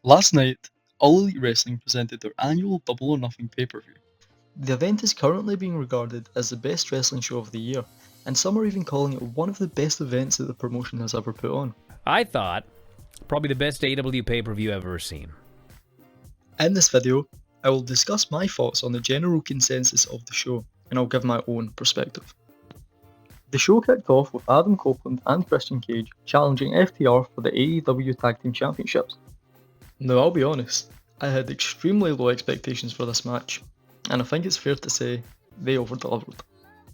Last night, All Elite Wrestling presented their annual Double or Nothing pay-per-view. The event is currently being regarded as the best wrestling show of the year, and some are even calling it one of the best events that the promotion has ever put on. I thought probably the best AEW pay-per-view I've ever seen. In this video, I will discuss my thoughts on the general consensus of the show, and I'll give my own perspective. The show kicked off with Adam Copeland and Christian Cage challenging FTR for the AEW Tag Team Championships. Now, I'll be honest, I had extremely low expectations for this match, and I think it's fair to say they over-delivered.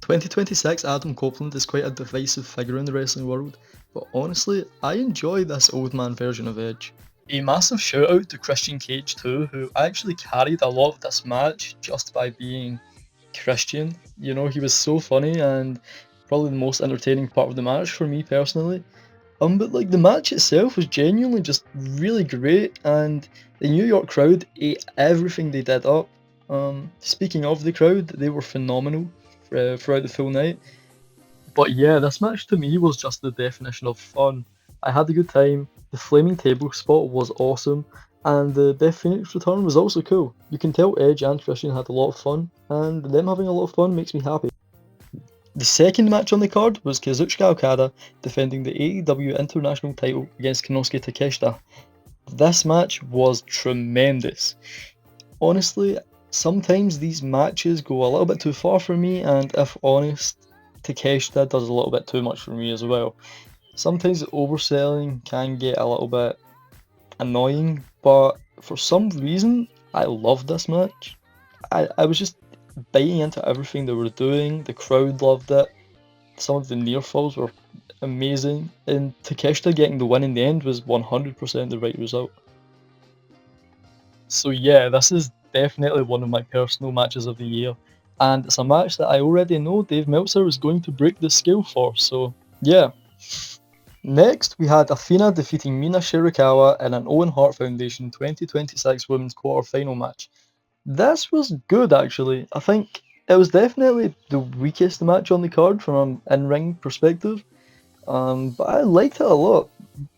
2026 Adam Copeland is quite a divisive figure in the wrestling world, but honestly, I enjoy this old man version of Edge. A massive shout out to Christian Cage too, who actually carried a lot of this match just by being Christian. You know, he was so funny and probably the most entertaining part of the match for me personally. But like the match itself was genuinely just really great, and the New York crowd ate everything they did up. Speaking of the crowd, they were phenomenal throughout the full night. But yeah, this match to me was just the definition of fun. I had a good time. The flaming table spot was awesome, and the Beth Phoenix return was also cool. You can tell Edge and Christian had a lot of fun, and them having a lot of fun makes me happy. The second match on the card was Kazuchika Okada defending the AEW International title against Konosuke Takeshita. This match was tremendous. Honestly, sometimes these matches go a little bit too far for me, and if honest, Takeshita does a little bit too much for me as well. Sometimes the overselling can get a little bit annoying, but for some reason, I loved this match. I was just biting into everything they were doing. The crowd loved it. Some of the near falls were amazing, and Takeshita getting the win in the end was 100% the right result. So yeah, this is definitely one of my personal matches of the year, and it's a match that I already know Dave Meltzer is going to break the scale for, so yeah. Next, we had Athena defeating Mina Shirakawa in an Owen Hart Foundation 2026 Women's Quarter-Final match. This was good actually. I think it was definitely the weakest match on the card from an in-ring perspective, but I liked it a lot.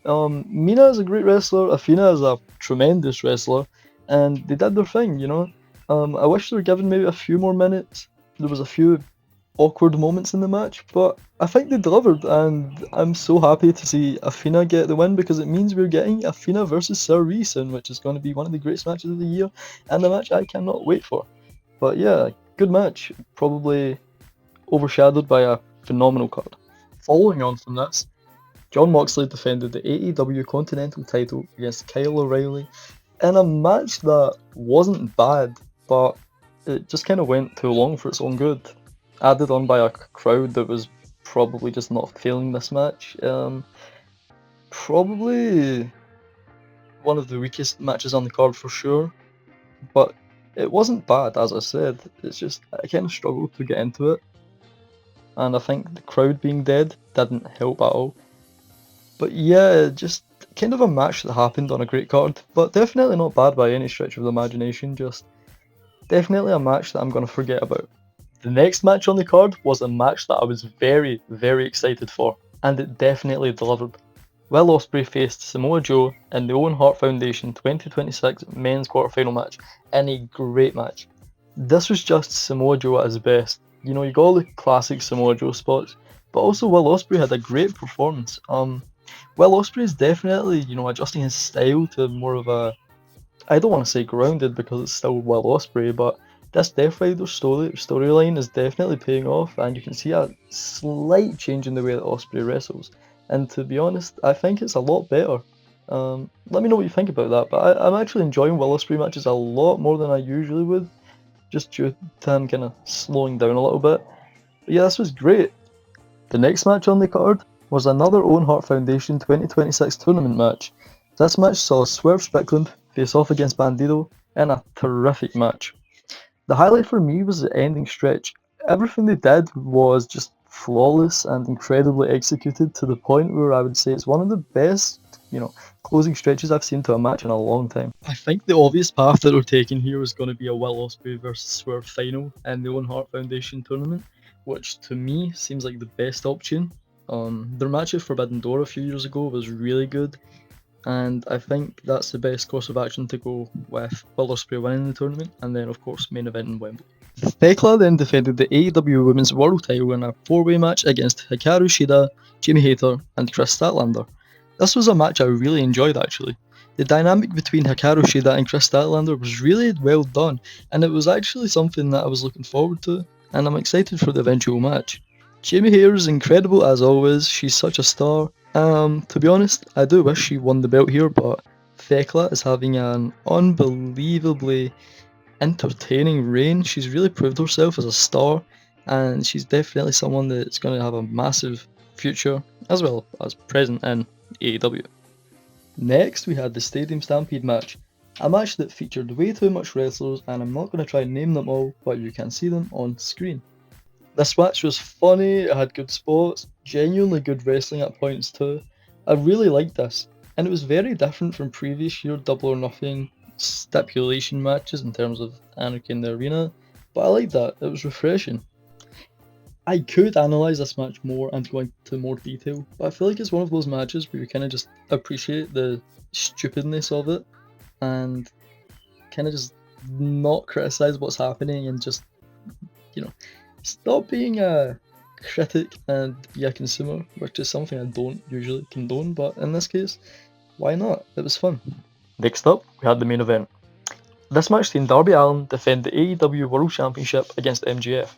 Mina is a great wrestler, Athena is a tremendous wrestler, and they did their thing, you know. I wish they were given maybe a few more minutes. There was a few awkward moments in the match, but I think they delivered, and I'm so happy to see Athena get the win because it means we're getting Athena versus Saori soon, which is going to be one of the greatest matches of the year, and a match I cannot wait for. But yeah, good match, probably overshadowed by a phenomenal card. Following on from this, Jon Moxley defended the AEW Continental title against Kyle O'Reilly in a match that wasn't bad, but it just kind of went too long for its own good. Added on by a crowd that was probably just not feeling this match. Probably one of the weakest matches on the card for sure, but it wasn't bad, as I said. It's just I kind of struggled to get into it, and I think the crowd being dead didn't help at all. But yeah, just kind of a match that happened on a great card, but definitely not bad by any stretch of the imagination, just definitely a match that I'm going to forget about. The next match on the card was a match that I was very, very excited for, and it definitely delivered. Will Ospreay faced Samoa Joe in the Owen Hart Foundation 2026 men's quarterfinal match in a great match. This was just Samoa Joe at his best. You know, you got all the classic Samoa Joe spots, but also Will Ospreay had a great performance. Will Ospreay is definitely, you know, adjusting his style to more of a, I don't want to say grounded because it's still Will Ospreay, but this Death Rider storyline is definitely paying off, and you can see a slight change in the way that Ospreay wrestles. And to be honest, I think it's a lot better. Let me know what you think about that, but I'm actually enjoying Will Ospreay matches a lot more than I usually would, just due to him kind of slowing down a little bit. But yeah, this was great. The next match on the card was another Owen Hart Foundation 2026 tournament match. This match saw Swerve Strickland face off against Bandido in a terrific match. The highlight for me was the ending stretch. Everything they did was just flawless and incredibly executed to the point where I would say it's one of the best, closing stretches I've seen to a match in a long time. I think the obvious path that we're taking here is going to be a Will Ospreay versus Swerve final in the Owen Hart Foundation tournament, which to me seems like the best option. Their match at Forbidden Door a few years ago was really good, and I think that's the best course of action to go with Will Ospreay winning the tournament, and then of course main event in Wembley. Thekla then defended the AEW Women's World title in a 4-way match against Hikaru Shida, Jamie Hayter, and Chris Statlander. This was a match I really enjoyed actually. The dynamic between Hikaru Shida and Chris Statlander was really well done, and it was actually something that I was looking forward to, and I'm excited for the eventual match. Jamie Hayter is incredible as always, she's such a star. To be honest, I do wish she won the belt here, but Thekla is having an unbelievably entertaining reign. She's really proved herself as a star, and she's definitely someone that's going to have a massive future as well as present in AEW. Next, we had the Stadium Stampede match, a match that featured way too much wrestlers, and I'm not going to try and name them all, but you can see them on screen. This match was funny, it had good spots, genuinely good wrestling at points too. I really liked this, and it was very different from previous year Double or Nothing stipulation matches in terms of Anarchy in the Arena, but I liked that, it was refreshing. I could analyse this match more and go into more detail, but I feel like it's one of those matches where you kind of just appreciate the stupidness of it and kind of just not criticise what's happening and just, you know, stop being a critic and be a consumer, which is something I don't usually condone, but in this case, why not? It was fun. Next up, we had the main event. This match seen Darby Allin defend the AEW World Championship against MJF.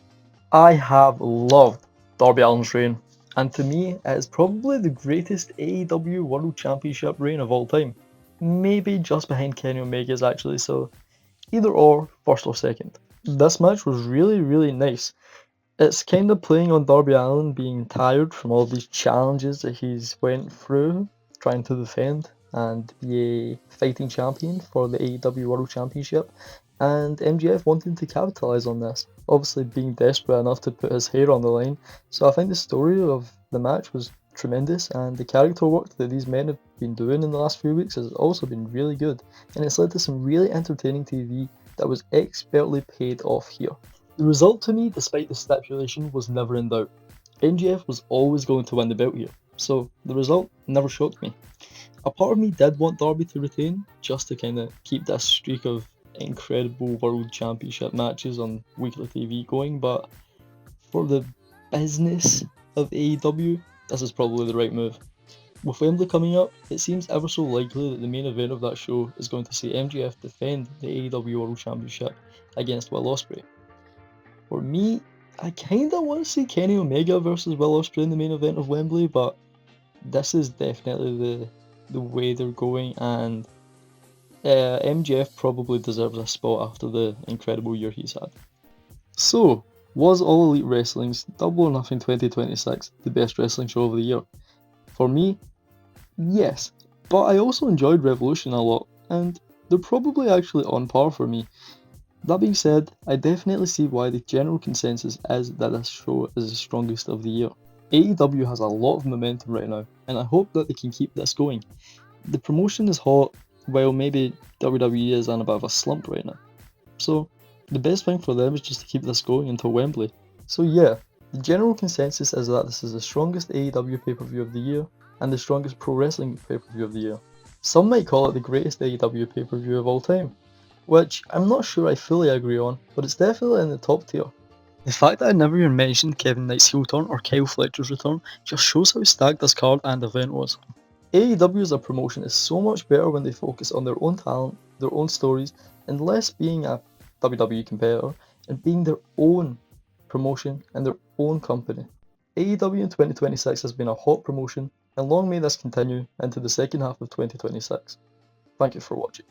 I have loved Darby Allin's reign, and to me, it is probably the greatest AEW World Championship reign of all time. Maybe just behind Kenny Omega's actually, so either or, first or second. This match was really nice. It's kind of playing on Darby Allin being tired from all these challenges that he's went through trying to defend and be a fighting champion for the AEW World Championship, and MJF wanting to capitalise on this, obviously being desperate enough to put his hair on the line. So I think the story of the match was tremendous, and the character work that these men have been doing in the last few weeks has also been really good, and it's led to some really entertaining TV that was expertly paid off here. The result to me, despite the stipulation, was never in doubt. MJF was always going to win the belt here, so the result never shocked me. A part of me did want Darby to retain, just to kind of keep this streak of incredible World Championship matches on weekly TV going, but for the business of AEW, this is probably the right move. With Wembley coming up, it seems ever so likely that the main event of that show is going to see MJF defend the AEW World Championship against Will Ospreay. For me, I kinda want to see Kenny Omega versus Will Ospreay in the main event of Wembley, but this is definitely the way they're going, and MJF probably deserves a spot after the incredible year he's had. So, was All Elite Wrestling's Double or Nothing 2026 the best wrestling show of the year? For me, yes, but I also enjoyed Revolution a lot, and they're probably actually on par for me. That being said, I definitely see why the general consensus is that this show is the strongest of the year. AEW has a lot of momentum right now, and I hope that they can keep this going. The promotion is hot, while maybe WWE is in a bit of a slump right now. So, the best thing for them is just to keep this going until Wembley. So yeah, the general consensus is that this is the strongest AEW pay-per-view of the year, and the strongest pro wrestling pay-per-view of the year. Some might call it the greatest AEW pay-per-view of all time, which I'm not sure I fully agree on, but it's definitely in the top tier. The fact that I never even mentioned Kevin Knight's heel turn or Kyle Fletcher's return just shows how stacked this card and event was. AEW as a promotion is so much better when they focus on their own talent, their own stories, and less being a WWE competitor and being their own promotion and their own company. AEW in 2026 has been a hot promotion, and long may this continue into the second half of 2026. Thank you for watching.